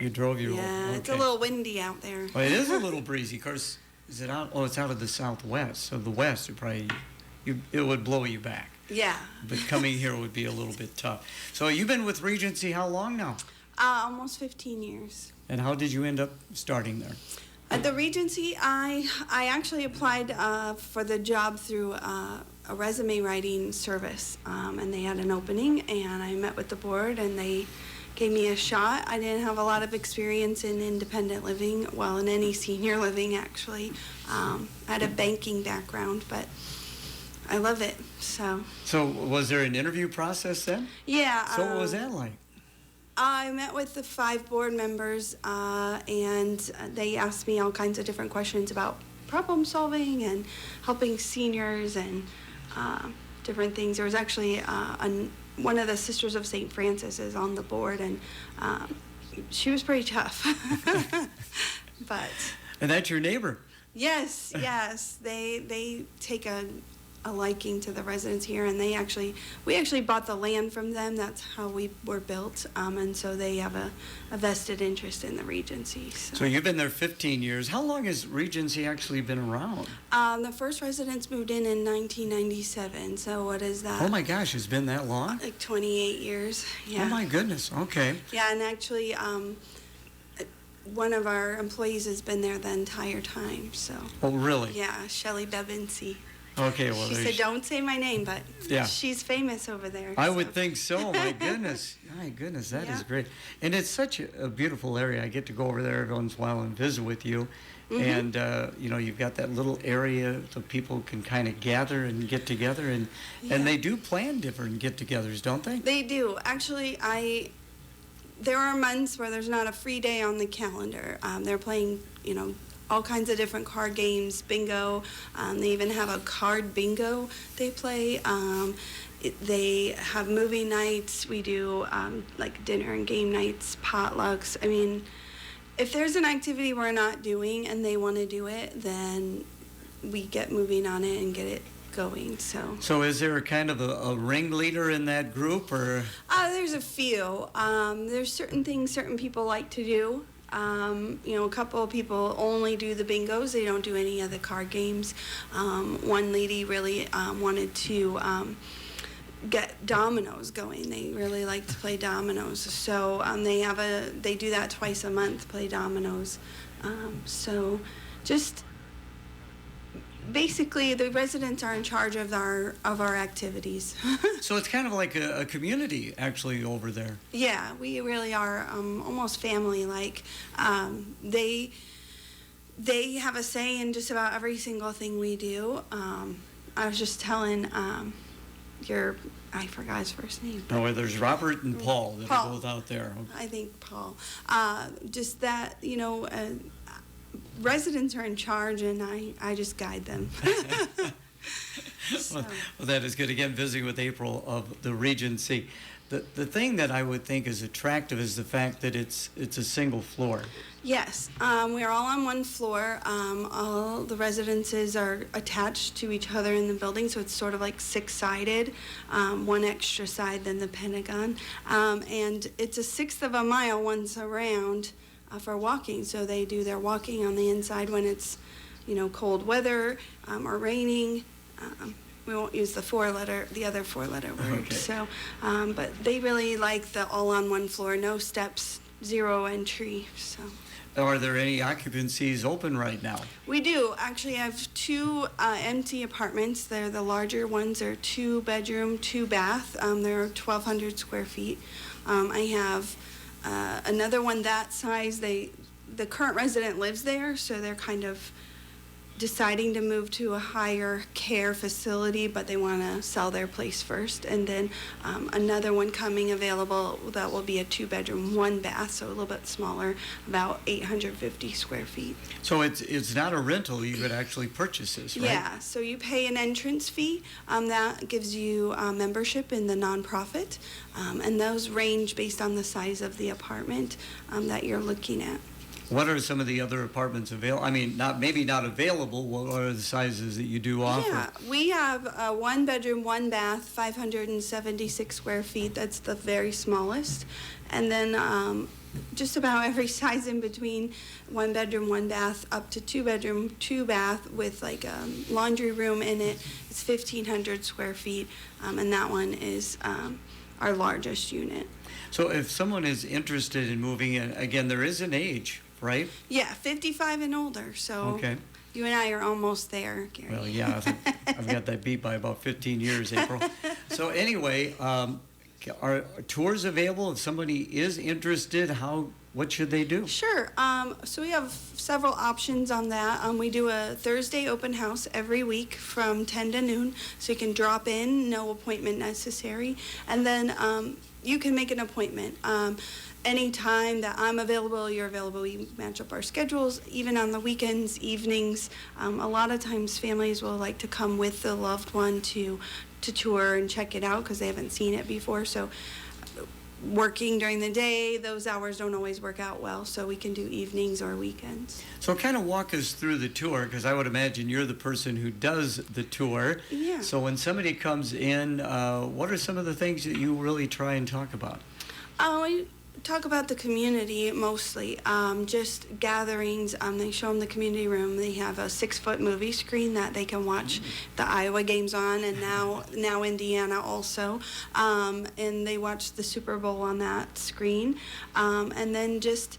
You drove your Yeah, okay. it's a little windy out there. Well, it is a little breezy. Of course, is it out? Oh, it's out of the southwest. So the west, it would blow you back. Yeah. But coming here would be a little bit tough. So you've been with Regency how long now? Almost 15 years. And how did you end up starting there? At the Regency, I actually applied for the job through a resume writing service, and they had an opening, and I met with the board, and they gave me a shot. I didn't have a lot of experience in independent living, well, in any senior living, actually. I had a banking background, but I love it, so. So was there an interview process then? Yeah. So what was that like? I met with the 5 board members, and they asked me all kinds of different questions about problem solving and helping seniors and different things. There was actually one of the Sisters of St. Francis is on the board, and she was pretty tough. But. And that's your neighbor. Yes, yes. They take a liking to the residents here, and we actually bought the land from them. That's how we were built, and so they have a vested interest in the Regency. So you've been there 15 years. How long has Regency actually been around? The first residents moved in 1997, so what is that? Oh my gosh, it's been that long? Like 28 years, yeah. Oh my goodness, okay. Yeah, and actually one of our employees has been there the entire time, so. Oh really? Yeah, Shelley Bebency. Okay, well, she said, "Don't say my name," but yeah. She's famous over there. I would think so. My goodness, that is great, and it's such a beautiful area. I get to go over there every once in a while and visit with you, and you've got that little area so people can kind of gather and get together, and they do plan different get-togethers, don't they? They do. Actually, there are months where there's not a free day on the calendar. They're playing, all kinds of different card games, bingo. They even have a card bingo they play. They have movie nights. We do like dinner and game nights, potlucks. I mean, if there's an activity we're not doing and they want to do it, then we get moving on it and get it going. So is there a kind of a ringleader in that group, or? There's a few. There's certain things certain people like to do. A couple of people only do the bingos. They don't do any of the card games. One lady really wanted to get dominoes going. They really like to play dominoes. So they do that twice a month, play dominoes. So just basically the residents are in charge of our activities. So it's kind of like a community actually over there. Yeah, we really are almost family-like. They have a say in just about every single thing we do. I was just telling I forgot his first name. No, there's Robert and Paul that Paul. are both out there. I think Paul. Just that, residents are in charge, and I just guide them. Well, that is good. Again, visiting with April of the Regency. The thing that I would think is attractive is the fact that it's a single floor. Yes, we're all on one floor. All the residences are attached to each other in the building, so it's sort of like 6-sided, one extra side than the Pentagon. And it's a 1/6 of a mile once around for walking, so they do their walking on the inside when it's, cold weather or raining. We won't use the other 4-letter word. Okay. So, but they really like the all on one floor, no steps, 0 entry. So. Are there any occupancies open right now? We do. Actually, I have 2 empty apartments. They're the larger ones. They're 2-bedroom, 2-bath. They're 1,200 square feet. I have another one that size. The current resident lives there, so they're kind of deciding to move to a higher care facility, but they want to sell their place first. And then another one coming available that will be a 2-bedroom, 1-bath, so a little bit smaller, about 850 square feet. So it's not a rental. You could actually purchase this, right? Yeah, so you pay an entrance fee. That gives you membership in the nonprofit, and those range based on the size of the apartment that you're looking at. What are some of the other apartments available? I mean, maybe not available. What are the sizes that you do offer? Yeah, we have a 1-bedroom, 1-bath, 576 square feet. That's the very smallest. And then just about every size in between 1 bedroom, 1 bath, up to 2 bedroom, 2 bath with like a laundry room in it. It's 1,500 square feet, and that one is our largest unit. So if someone is interested in moving in, again, there is an age, right? Yeah, 55 and older. So Okay. you and I are almost there, Gary. Well, yeah, I've got that beat by about 15 years, April. So anyway, are tours available? If somebody is interested, what should they do? Sure. So we have several options on that. We do a Thursday open house every week from 10 to noon, so you can drop in, no appointment necessary. And then you can make an appointment. Anytime that I'm available, you're available. We match up our schedules, even on the weekends, evenings. A lot of times families will like to come with the loved one to tour and check it out because they haven't seen it before. So working during the day, those hours don't always work out well, so we can do evenings or weekends. So kind of walk us through the tour, because I would imagine you're the person who does the tour. Yeah. So when somebody comes in, what are some of the things that you really try and talk about? We talk about the community mostly, just gatherings. They show them the community room. They have a 6-foot movie screen that they can watch the Iowa games on, and now Indiana also. And they watch the Super Bowl on that screen. And then just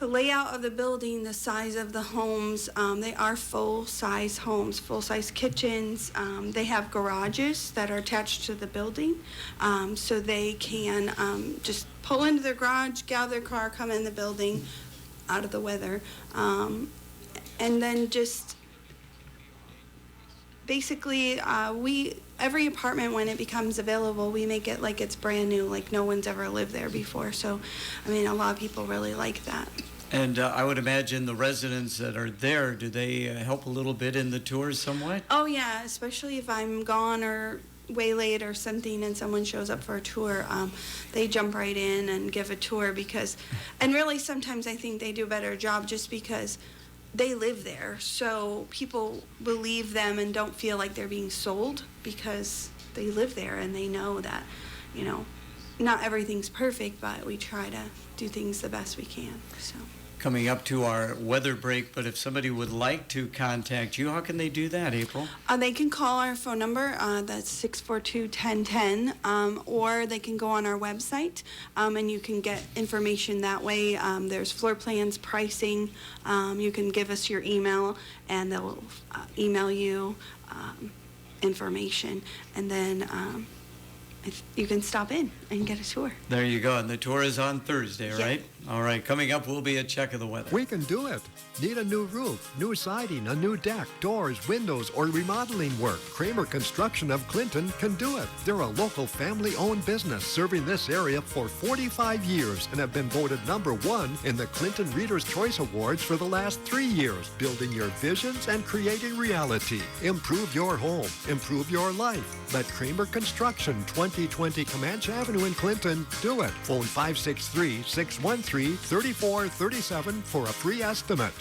the layout of the building, the size of the homes, they are full-size homes, full-size kitchens. They have garages that are attached to the building, so they can just pull into their garage, get out of their car, come in the building, out of the weather, and then just basically every apartment, when it becomes available, we make it like it's brand new, like no one's ever lived there before. So, I mean, a lot of people really like that. And I would imagine the residents that are there, do they help a little bit in the tours somewhat? Oh yeah, especially if I'm gone or way late or something and someone shows up for a tour, they jump right in and give a tour and really sometimes I think they do a better job just because they live there, so people believe them and don't feel like they're being sold because they live there and they know that, not everything's perfect, but we try to do things the best we can. So. Coming up to our weather break, but if somebody would like to contact you, how can they do that, April? They can call our phone number, that's 642-1010, or they can go on our website, and you can get information that way. There's floor plans, pricing. You can give us your email, and they'll email you information, and then you can stop in and get a tour. There you go. And the tour is on Thursday, Yeah. right? All right. Coming up will be a check of the weather. We can do it. Need a new roof, new siding, a new deck, doors, windows, or remodeling work? Kramer Construction of Clinton can do it. They're a local family-owned business serving this area for 45 years and have been voted #1 in the Clinton Reader's Choice Awards for the last 3 years, building your visions and creating reality. Improve your home, improve your life. Let Kramer Construction, 2020 Comanche Avenue in Clinton, do it. Phone 563-613-3437 for a free estimate.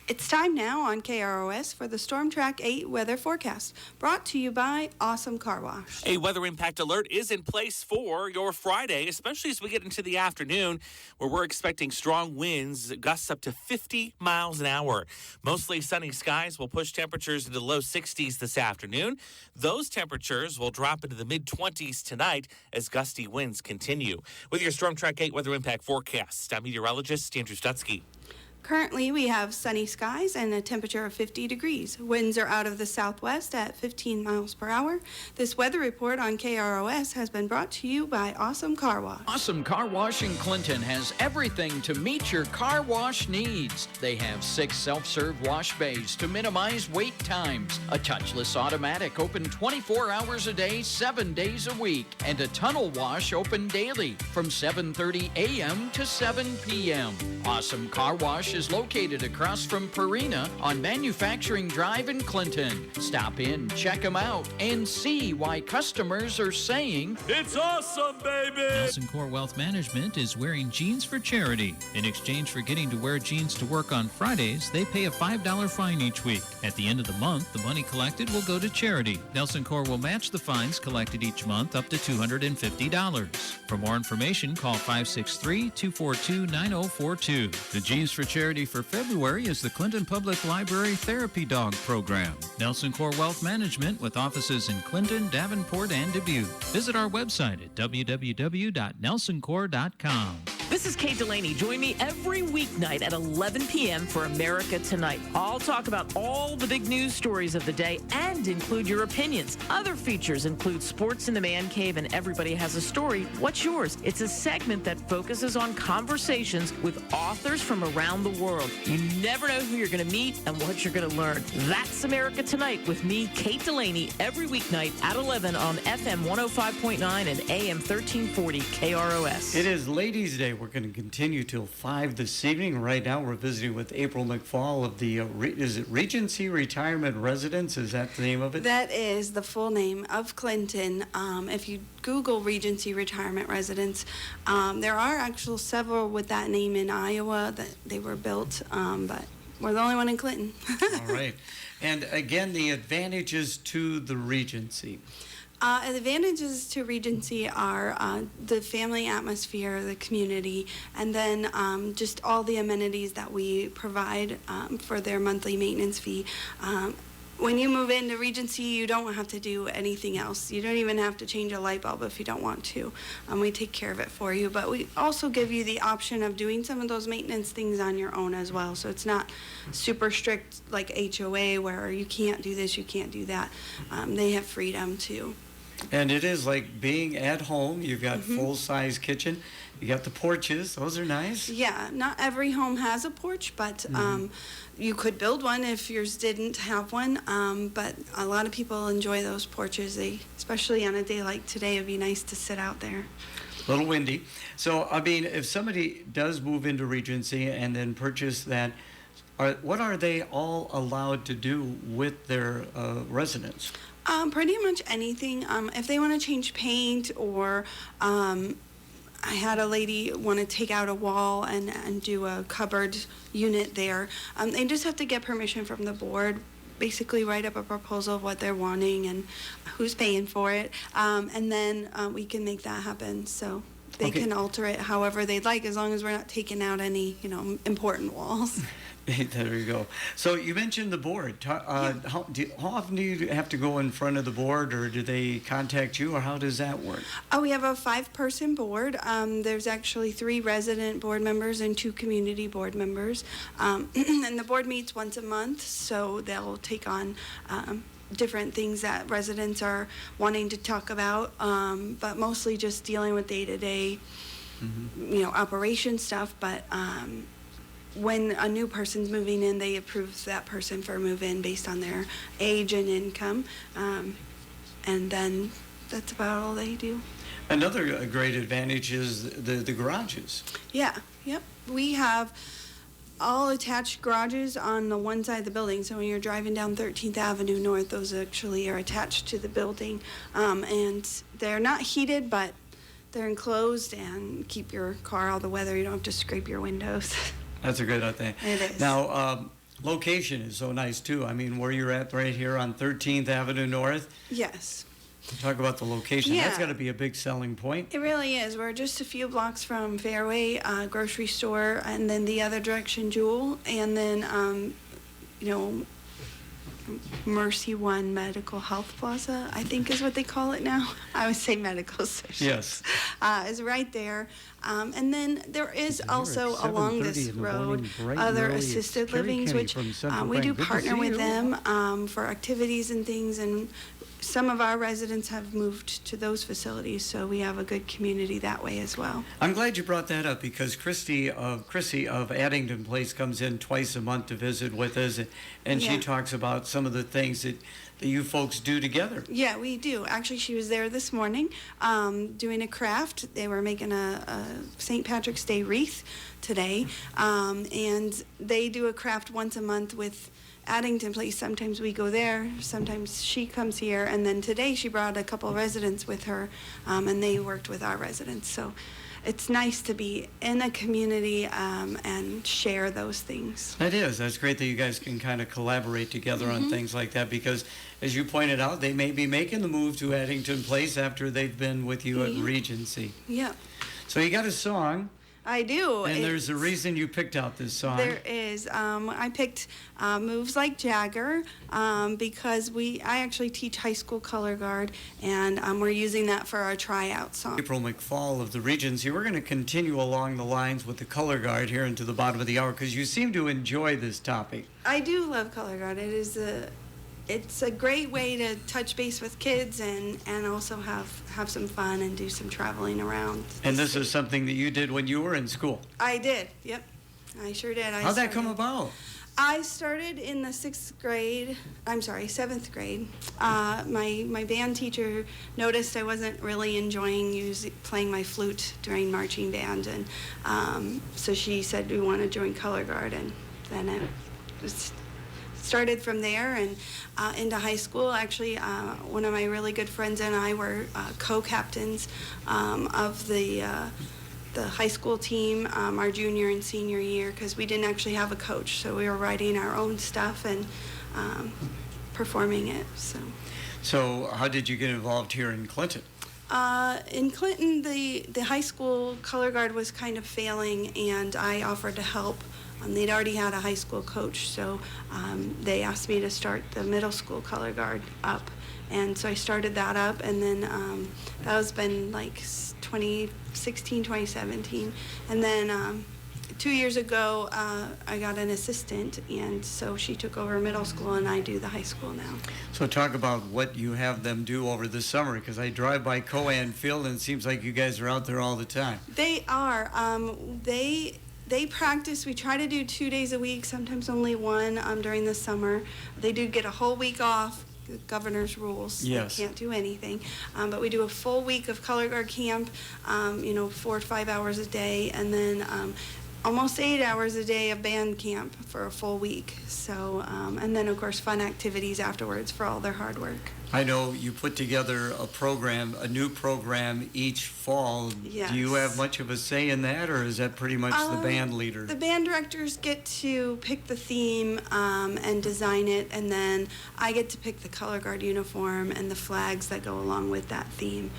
It's time now on KROS for the Storm Track 8 weather forecast, brought to you by Awesome Car Wash. A weather impact alert is in place for your Friday, especially as we get into the afternoon, where we're expecting strong winds, gusts up to 50 miles an hour. Mostly sunny skies will push temperatures into the low 60s this afternoon. Those temperatures will drop into the mid-20s tonight as gusty winds continue. With your Storm Track 8 weather impact forecast, I'm meteorologist Andrew Stutzky. Currently, we have sunny skies and a temperature of 50 degrees. Winds are out of the southwest at 15 miles per hour. This weather report on KROS has been brought to you by Awesome Car Wash. Awesome Car Wash in Clinton has everything to meet your car wash needs. They have 6 self-serve wash bays to minimize wait times, a touchless automatic open 24 hours a day, 7 days a week, and a tunnel wash open daily from 7:30 a.m. to 7 p.m. Awesome Car Wash Wash is located across from Purina on Manufacturing Drive in Clinton. Stop in, check them out, and see why customers are saying, "It's awesome, baby!" Nelson Core Wealth Management is wearing jeans for charity. In exchange for getting to wear jeans to work on Fridays, they pay a $5 fine each week. At the end of the month, the money collected will go to charity. Nelson Core will match the fines collected each month up to $250. For more information, call 563-242-9042. The Jeans for Charity for February is the Clinton Public Library Therapy Dog Program. Nelson Core Wealth Management with offices in Clinton, Davenport, and Dubuque. Visit our website at www.nelsoncore.com. This is Kate Delaney. Join me every weeknight at 11 p.m. for America Tonight. I'll talk about all the big news stories of the day and include your opinions. Other features include Sports in the Man Cave and Everybody Has a Story. What's yours? It's a segment that focuses on conversations with authors from around the world. You never know who you're going to meet and what you're going to learn. That's America Tonight with me, Kate Delaney, every weeknight at 11 on FM 105.9 and AM 1340 KROS. It is Ladies' Day. We're going to continue till 5 this evening. Right now, we're visiting with April McFall of the, is it Regency Retirement Residence? Is that the name of it? That is the full name of Clinton. If you Google Regency Retirement Residence, there are actually several with that name in Iowa that they were built, but we're the only one in Clinton. All right. And again, the advantages to the Regency. The advantages to Regency are the family atmosphere, the community, and then just all the amenities that we provide for their monthly maintenance fee. When you move into Regency, you don't have to do anything else. You don't even have to change a light bulb if you don't want to. We take care of it for you, but we also give you the option of doing some of those maintenance things on your own as well. So it's not super strict like HOA where you can't do this, you can't do that. They have freedom too. And it is like being at home. You've got full-size kitchen. You got the porches. Those are nice. Yeah, not every home has a porch, but you could build one if yours didn't have one. But a lot of people enjoy those porches. Especially on a day like today, it'd be nice to sit out there. A little windy. So, I mean, if somebody does move into Regency and then purchase that, what are they all allowed to do with their residence? Pretty much anything. If they want to change paint or I had a lady want to take out a wall and do a cupboard unit there, they just have to get permission from the board, basically write up a proposal of what they're wanting and who's paying for it, and then we can make that happen. So they can alter it however they'd like as long as we're not taking out any, important walls. There you go. So you mentioned the board. How often do you have to go in front of the board, or do they contact you, or how does that work? We have a 5-person board. There's actually 3 resident board members and 2 community board members. And the board meets once a month, so they'll take on different things that residents are wanting to talk about, but mostly just dealing with day-to-day, operation stuff. But when a new person's moving in, they approve that person for move-in based on their age and income, and then that's about all they do. Another great advantage is the garages. Yeah, yep. We have all attached garages on the one side of the building, so when you're driving down 13th Avenue North, those actually are attached to the building, and they're not heated, but they're enclosed and keep your car out of the weather. You don't have to scrape your windows. That's a good thing. It is. Now, location is so nice, too. I mean, where you're at right here on 13th Avenue North. Yes. Talk about the location. Yeah. That's got to be a big selling point. It really is. We're just a few blocks from Fairway grocery store, and then the other direction, Jewel, and then, Mercy One Medical Health Plaza, I think is what they call it now. I would say medical solutions. Yes. Is right there. And then there is also at along 7:30 this in the road morning, bright and other early. It's assisted Carrie livings, Kenny which from Central we do Bank. Good to partner see with you. them for activities and things, and some of our residents have moved to those facilities, so we have a good community that way as well. I'm glad you brought that up because Chrissy of Addington Place comes in twice a month to visit with us, and she Yeah. talks about some of the things that you folks do together. Yeah, we do. Actually, she was there this morning doing a craft. They were making a St. Patrick's Day wreath today, and they do a craft once a month with Addington Place. Sometimes we go there, sometimes she comes here, and then today she brought a couple residents with her, and they worked with our residents. So it's nice to be in a community and share those things. That is. That's great that you guys can kind of collaborate together on things like that because, as you pointed out, they may be making the move to Addington Place after they've been with you at Regency. Yeah, So you got a song, I do. and there's a reason you picked out this song. There is. I picked Moves Like Jagger because I actually teach high school color guard, and we're using that for our tryout song. April McFall of the Regency. We're going to continue along the lines with the color guard here into the bottom of the hour because you seem to enjoy this topic. I do love color guard. It's a great way to touch base with kids and also have some fun and do some traveling around. And this is something that you did when you were in school. I did. Yep, I sure did. How'd that come about? I started in the seventh grade. My band teacher noticed I wasn't really enjoying playing my flute during marching band, and so she said, "Do you want to join color guard?" And then it just started from there and into high school. Actually, one of my really good friends and I were co-captains of the high school team our junior and senior year because we didn't actually have a coach, so we were writing our own stuff and performing it. So how did you get involved here in Clinton? In Clinton, the high school color guard was kind of failing, and I offered to help. They'd already had a high school coach, so they asked me to start the middle school color guard up. And so I started that up, and then that was been like 2016, 2017. And then 2 years ago, I got an assistant, and so she took over middle school, and I do the high school now. So talk about what you have them do over the summer, because I drive by Coan Field, and it seems like you guys are out there all the time. They are. They practice. We try to do 2 days a week, sometimes only one during the summer. They do get a whole week off. The governor's rules. Yes. They can't do anything. But we do a full week of color guard camp, 4 to 5 hours a day, and then almost 8 hours a day of band camp for a full week. So, and then of course fun activities afterwards for all their hard work. I know you put together a new program each fall. Yes. Do you have much of a say in that, or is that pretty much the band leader? The band directors get to pick the theme and design it, and then I get to pick the color guard uniform and the flags that go along with that theme.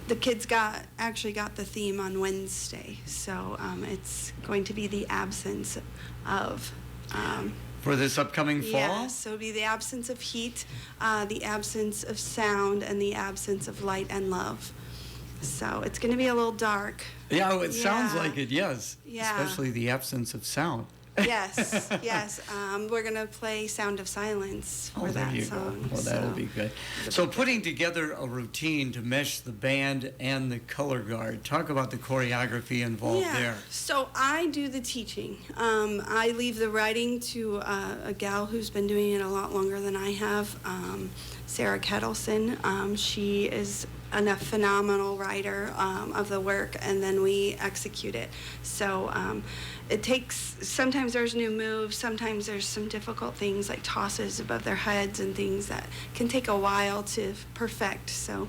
The kids actually got the theme on Wednesday, so it's going to be the absence of. For this upcoming fall? Yes, so it'll be the absence of heat, the absence of sound, and the absence of light and love. So it's going to be a little dark. Yeah, it sounds like it, yes. Yeah. Especially the absence of sound. Yes, yes. We're going to play Sound of Silence for there that you song. go. Well, that'll be good. So putting together a routine to mesh the band and the color guard, talk about the choreography involved there. So I do the teaching. I leave the writing to a gal who's been doing it a lot longer than I have, Sarah Kettleson. She is a phenomenal writer of the work, and then we execute it. So it takes, sometimes there's new moves, sometimes there's some difficult things like tosses above their heads and things that can take a while to perfect. So,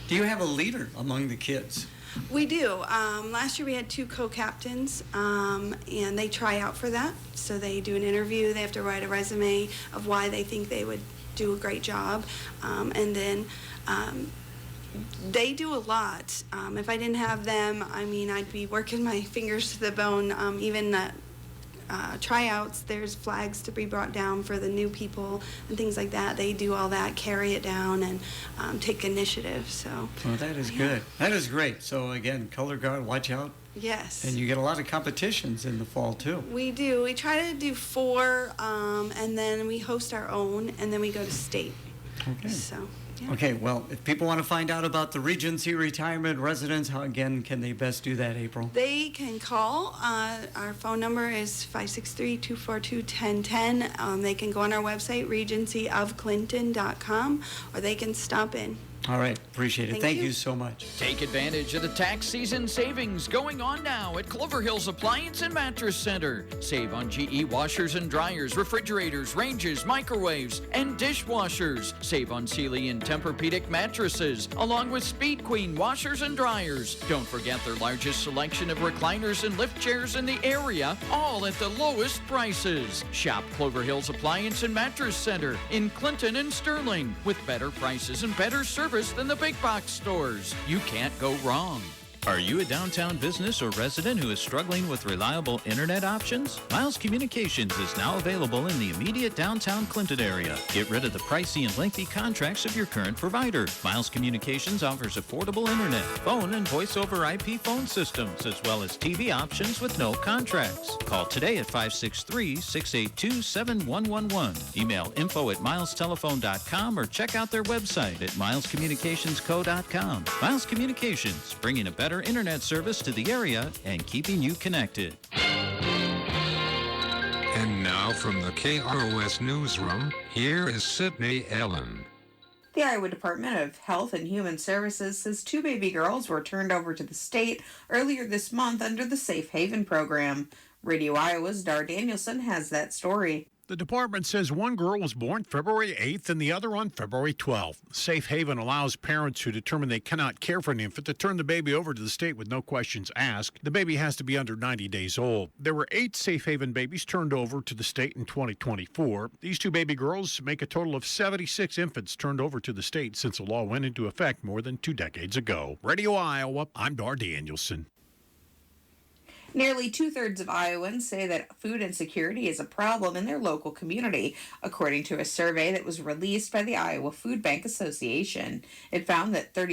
do you have a leader among the kids? We do. Last year we had 2 co-captains, and they try out for that. So they do an interview, they have to write a resume of why they think they would do a great job, and then they do a lot. If I didn't have them, I'd be working my fingers to the bone. Even the tryouts, there's flags to be brought down for the new people and things like that. They do all that, carry it down, and take initiative. So. Well, that is good. That is great. So again, color guard, watch out. Yes. And you get a lot of competitions in the fall too. We do. We try to do 4, and then we host our own, and then we go to state. Okay. So, yeah. Okay, well, if people want to find out about the Regency Retirement Residence, how again can they best do that, April? They can call. Our phone number is 563-242-1010. They can go on our website, regencyofclinton.com, or they can stop in. All right, appreciate it. Thank you. you so much. Take advantage of the tax season savings going on now at Clover Hills Appliance and Mattress Center. Save on GE washers and dryers, refrigerators, ranges, microwaves, and dishwashers. Save on Sealy and Tempur-Pedic mattresses, along with Speed Queen washers and dryers. Don't forget their largest selection of recliners and lift chairs in the area, all at the lowest prices. Shop Clover Hills Appliance and Mattress Center in Clinton and Sterling with better prices and better service than the big box stores. You can't go wrong. Are you a downtown business or resident who is struggling with reliable internet options? Miles Communications is now available in the immediate downtown Clinton area. Get rid of the pricey and lengthy contracts of your current provider. Miles Communications offers affordable internet, phone, and voice over IP phone systems, as well as TV options with no contracts. Call today at 563-682-7111. Email info@milestelephone.com or check out their website at milescommunicationsco.com. Miles Communications, bringing a better internet service to the area and keeping you connected. And now from the KROS Newsroom, here is Sydney Ellen. The Iowa Department of Health and Human Services says 2 baby girls were turned over to the state earlier this month under the Safe Haven program. Radio Iowa's Dar Danielson has that story. The department says one girl was born February 8th and the other on February 12th. Safe Haven allows parents who determine they cannot care for an infant to turn the baby over to the state with no questions asked. The baby has to be under 90 days old. There were 8 Safe Haven babies turned over to the state in 2024. These 2 baby girls make a total of 76 infants turned over to the state since the law went into effect more than 2 decades ago. Radio Iowa, I'm Dar Danielson. Nearly 2/3 of Iowans say that food insecurity is a problem in their local community, according to a survey that was released by the Iowa Food Bank Association. It found that 30